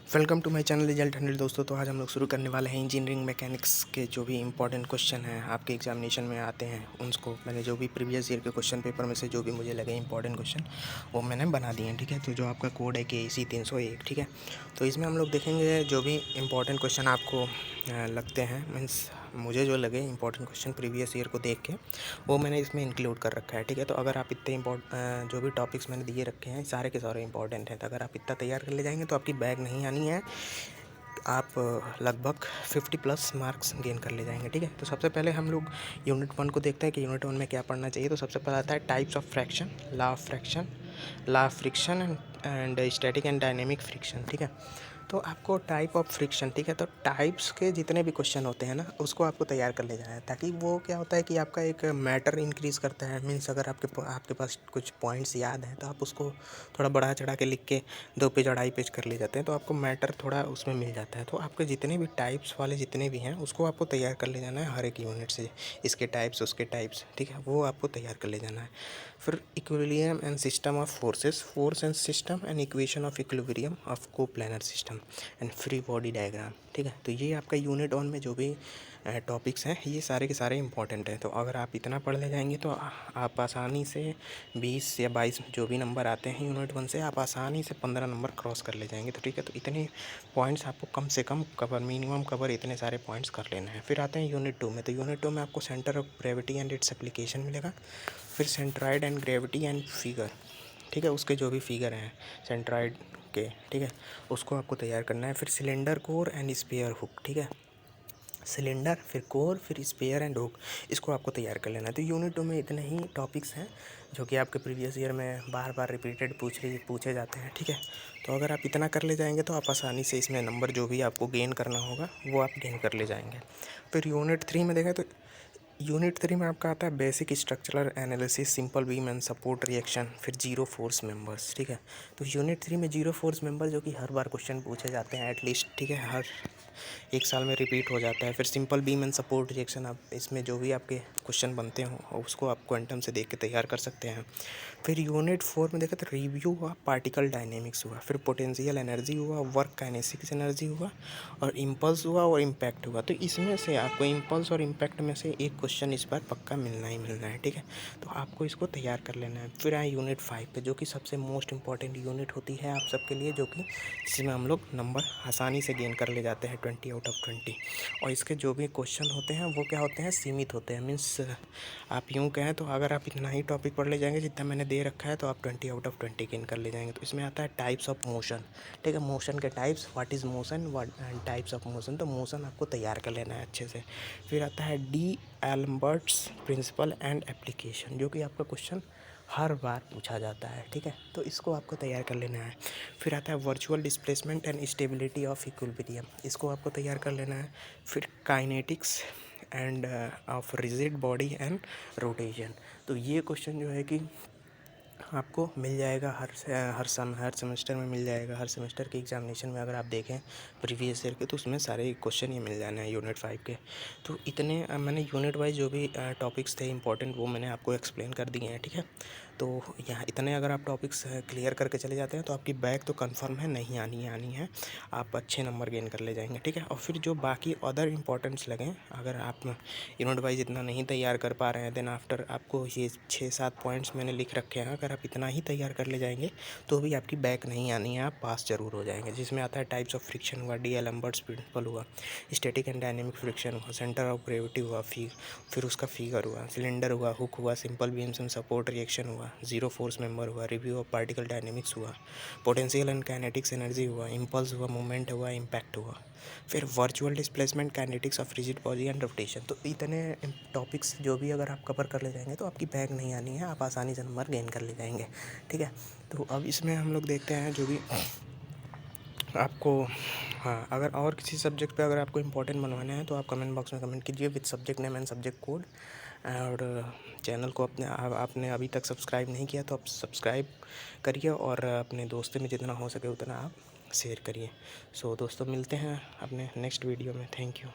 Welcome to my channel result 100 दोस्तों। तो आज हम लोग शुरू करने वाले हैं इंजीनियरिंग मैकेनिक्स के जो भी इंपॉर्टेंट क्वेश्चन हैं आपके एग्जामिनेशन में आते हैं उनको मैंने जो भी प्रीवियस ईयर के क्वेश्चन पेपर में से जो भी मुझे लगे इंपॉर्टेंट क्वेश्चन वो मैंने बना दिए हैं। ठीक है, तो जो आपका कोड है KEC 301, ठीक है, तो इसमें हम लोग देखेंगे जो भी इंपॉर्टेंट क्वेश्चन आपको लगते हैं, मीन्स मुझे जो लगे इंपॉर्टेंट क्वेश्चन प्रीवियस ईयर को देख के वो मैंने इसमें इंक्लूड कर रखा है। ठीक है, तो अगर आप इतने जो भी टॉपिक्स मैंने दिए रखे हैं सारे के सारे इंपॉर्टेंट हैं, तो अगर आप इतना तैयार कर ले जाएंगे तो आपकी बैग नहीं आनी है, आप लगभग 50+ मार्क्स गेन कर ले जाएंगे। ठीक है, तो सबसे पहले हम लोग यूनिट 1 को देखते हैं कि यूनिट 1 में क्या पढ़ना चाहिए। तो सबसे पहले आता है types of fraction, law of fraction, law of friction and static and dynamic friction. ठीक है, तो आपको टाइप ऑफ फ्रिक्शन, ठीक है, तो टाइप्स के जितने भी क्वेश्चन होते हैं ना उसको आपको तैयार कर ले जाना है, ताकि वो क्या होता है कि आपका एक मैटर इंक्रीज़ करता है। मीन्स अगर आपके पास कुछ पॉइंट्स याद हैं तो आप उसको थोड़ा बढ़ा चढ़ा के लिख के 2 पेज अढ़ाई पेज कर ले जाते हैं, तो आपको मैटर थोड़ा उसमें मिल जाता है। तो आपके जितने भी टाइप्स वाले जितने भी हैं उसको आपको तैयार कर ले जाना है हर एक यूनिट से, इसके टाइप्स उसके टाइप्स, ठीक है, वो आपको तैयार कर ले जाना है। फिर equilibrium and system of forces, force and system and equation of equilibrium of coplanar system and free body diagram. ठीक है, तो ये आपका यूनिट 1 में जो भी टॉपिक्स हैं ये सारे के सारे इंपॉर्टेंट हैं। तो अगर आप इतना पढ़ ले जाएंगे तो आप आसानी से 20 या 22 जो भी नंबर आते हैं यूनिट 1 से, आप आसानी से 15 नंबर क्रॉस कर ले जाएंगे। तो ठीक है, तो इतने पॉइंट्स आपको कम से कम कवर, मिनिमम कवर इतने सारे पॉइंट्स कर लेना है। फिर आते हैं यूनिट 2 में। तो यूनिट 2 में आपको centre of gravity and its application मिलेगा, फिर centroid and gravity and figure, ठीक है, उसके जो भी फिगर हैं सेंट्रॉइड के, ठीक है, उसको आपको तैयार करना है। फिर cylinder core and spare hook, ठीक है, सिलेंडर फिर कोर फिर स्पेयर एंड हुक, इसको आपको तैयार कर लेना है। तो यूनिट 2 में इतने ही टॉपिक्स हैं जो कि आपके प्रीवियस ईयर में बार बार रिपीटेड पूछे जाते हैं। ठीक है, तो अगर आप इतना कर ले जाएंगे तो आप आसानी से इसमें नंबर जो भी आपको गेन करना होगा वो आप गेन कर ले जाएंगे। फिर यूनिट 3 में देखें तो यूनिट 3 में आपका आता है basic structural analysis, simple beam and support reaction, फिर जीरो फोर्स मेंबर्स। ठीक है, तो यूनिट 3 में जीरो फोर्स मेंबर जो कि हर बार क्वेश्चन पूछे जाते हैं एटलीस्ट, ठीक है, हर एक साल में रिपीट हो जाता है। फिर simple beam and support reaction, आप इसमें जो भी आपके क्वेश्चन बनते हो उसको आप क्वांटम से देख के तैयार कर सकते हैं। फिर यूनिट 4 में देखें तो रिव्यू हुआ, पार्टिकल डायनेमिक्स हुआ, फिर पोटेंशियल एनर्जी हुआ, वर्क काइनेटिक्स एनर्जी हुआ, और इम्पल्स हुआ और इम्पैक्ट हुआ। तो इसमें से आपको इम्पल्स और इम्पैक्ट में से एक क्वेश्चन इस बार पक्का मिलना ही मिलना है। ठीक है, तो आपको इसको तैयार कर लेना है। फिर आए यूनिट 5 पे, जो कि सबसे मोस्ट इंपॉर्टेंट यूनिट होती है आप सबके लिए, जो कि जिसमें हम लोग नंबर आसानी से गेन कर ले जाते हैं 20 आउट ऑफ 20। और इसके जो भी क्वेश्चन होते हैं वो क्या होते हैं, सीमित होते हैं। मीन्स आप यूँ कहें तो अगर आप इतना ही टॉपिक पढ़ ले जाएंगे जितना मैंने दे रखा है तो आप 20 आउट ऑफ 20 गेन कर ले जाएंगे। तो इसमें आता है टाइप्स ऑफ मोशन, ठीक है, मोशन के types, what is motion, what types of motion, तो मोशन आपको तैयार कर लेना है अच्छे से। फिर आता है D'Alembert's principle and application, जो कि आपका क्वेश्चन हर बार पूछा जाता है। ठीक है, तो इसको आपको तैयार कर लेना है। फिर आता है virtual displacement and stability of equilibrium, इसको आपको तैयार कर लेना है। फिर kinetics end of rigid body and rotation, तो ये क्वेश्चन जो है कि आपको मिल जाएगा हर सेमेस्टर में मिल जाएगा। हर सेमेस्टर के एग्जामिनेशन में अगर आप देखें प्रीवियस ईयर के तो उसमें सारे क्वेश्चन ये मिल जाना है यूनिट 5 के। तो इतने मैंने यूनिट वाइज जो भी टॉपिक्स थे इंपॉर्टेंट वो मैंने आपको एक्सप्लेन कर दिए हैं। ठीक है, तो यहाँ इतने अगर आप टॉपिक्स क्लियर करके चले जाते हैं तो आपकी बैग तो कंफर्म है, नहीं आनी है, आप अच्छे नंबर गेन कर ले जाएंगे। ठीक है, और फिर जो बाकी अदर इंपॉर्टेंट्स लगें, अगर आप यूनिट वाइज इतना नहीं तैयार कर पा रहे हैं देन आफ्टर आपको ये 6-7 पॉइंट्स मैंने लिख रखे हैं, अगर आप इतना ही तैयार कर ले जाएंगे तो भी आपकी बैक नहीं आनी है, आप पास जरूर हो जाएंगे। जिसमें आता है टाइप्स ऑफ फ्रिक्शन हुआ, डी एल्बर्ट्स प्रिंसिपल हुआ, स्टैटिक एंड डायनेमिक फ्रिक्शन हुआ, सेंटर ऑफ ग्रेविटी हुआ, फिर उसका फिगर हुआ, सिलेंडर हुआ, हुक हुआ, simple beams and support reaction हुआ, जीरो फोर्स मेंबर हुआ, रिव्यू ऑफ पार्टिकल डायनेमिक्स हुआ, पोटेंशियल एंड काइनेटिक्स एनर्जी हुआ, इम्पल्स हुआ, मूवमेंट हुआ, इम्पैक्ट हुआ, फिर virtual displacement, kinetics of rigid body and rotation. तो इतने टॉपिक्स जो भी अगर आप कवर कर ले जाएंगे तो आपकी बैग नहीं आनी है, आप आसानी से नंबर गेन कर ले जाएंगे। ठीक है, तो अब इसमें हम लोग देखते हैं जो भी आपको, हाँ, अगर और किसी सब्जेक्ट पे अगर आपको इंपॉर्टेंट बनवाना है तो आप कमेंट बॉक्स में कमेंट कीजिए with subject name and subject code. और चैनल को आपने अभी तक सब्सक्राइब नहीं किया तो आप सब्सक्राइब करिए और अपने दोस्तों में जितना हो सके उतना आप शेयर करिए। सो दोस्तों मिलते हैं अपने नेक्स्ट वीडियो में। Thank you.